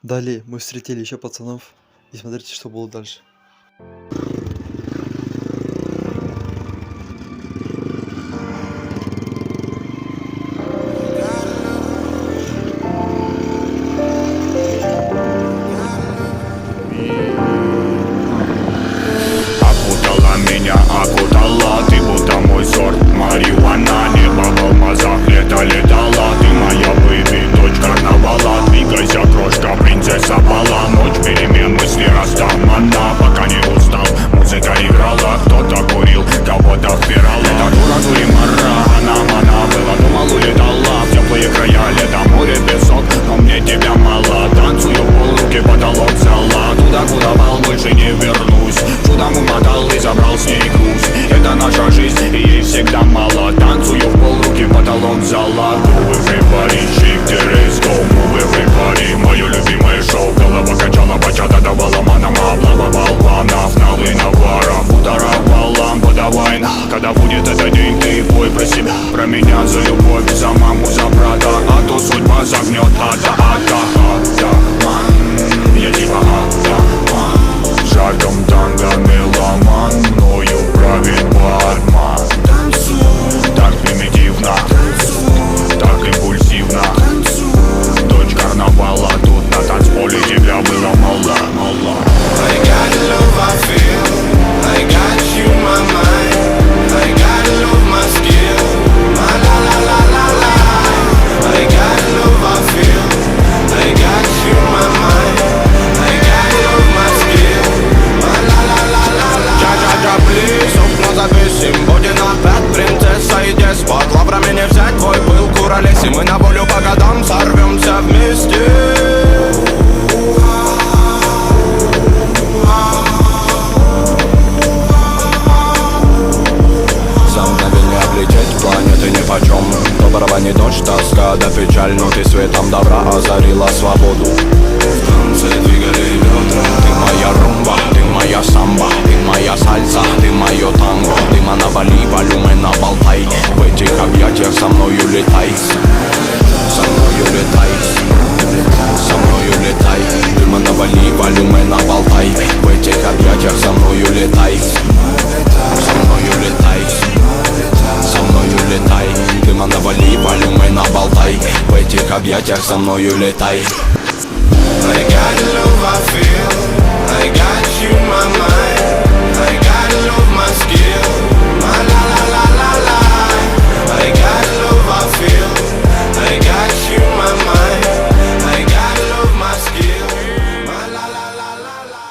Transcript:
Далее мы встретили еще пацанов. И смотрите, что было дальше. Окутала меня, окутала. Ты будто мой сорт марихуана. Небо в алмазах, лето летала. Ты моя бэйби, дочь карнавала. Двигайся, крошка, принцесса бала. Ночь перемен, мысли растамана. Пока не устал, музыка играла. Кто-то курил, кого-то впирал. Это дура, дуримара, она была, думал, улетала в теплые края. Лето, море, песок, но мне тебя мало. Танцую в полруки, потолок зала. Туда, куда вал, больше не вернусь. Чудом умотал и забрал с ней груз. Это наша жизнь, и ей всегда мало. Танцую в полруки, потолок зала. Move everybody, shake the race, go. Move everybody, мое любимое шоу. Голова качала, бачата давала манам. Облава болванов, налы наваров. Удара валам, подавай. Когда будет этот день, ты пой про себя, про меня, за любовь, за маму, за брата. А то судьба загнет, я типа шагом танго меломан, мною правит бармен. Так примитивно, так импульсивно. Дочь карнавала, тут на танцполе тебя было мало. I got love, I feel. I got you, my mind. I got love, my skill. My la la la la la. I got love, I feel. I got you, my mind. I got love, my skill. My la la la la la. Джа-джа-джа, плиз, окно завесим. Будет опять принцесса и деспот. Лаврами не взять твой пыл, куролесим. Мы на волю по годам сорвемся вместе. Планеты нипочем. Доброго не дождь, тоска да печаль. Но ты светом добра озарила свободу. В танце двигали бедра. Ты моя румба, ты моя самба. Ты моя сальса, ты мое танго. Ты навали, волюмен наболтай. В этих объятиях со мною летай. Со мною летай. Со мною летай. Ты навали, волюмен наболтай. В этих объятиях со мною летай. Со мною летай. Со мною летай, дыма навали, волюмы наболтай. В этих объятиях со мною летай. I got love, I feel. I got you, my mind. I got love, my skill. My la la la la la. I got love, I feel. I got you, my mind. I got love, my skill. My la la la la la.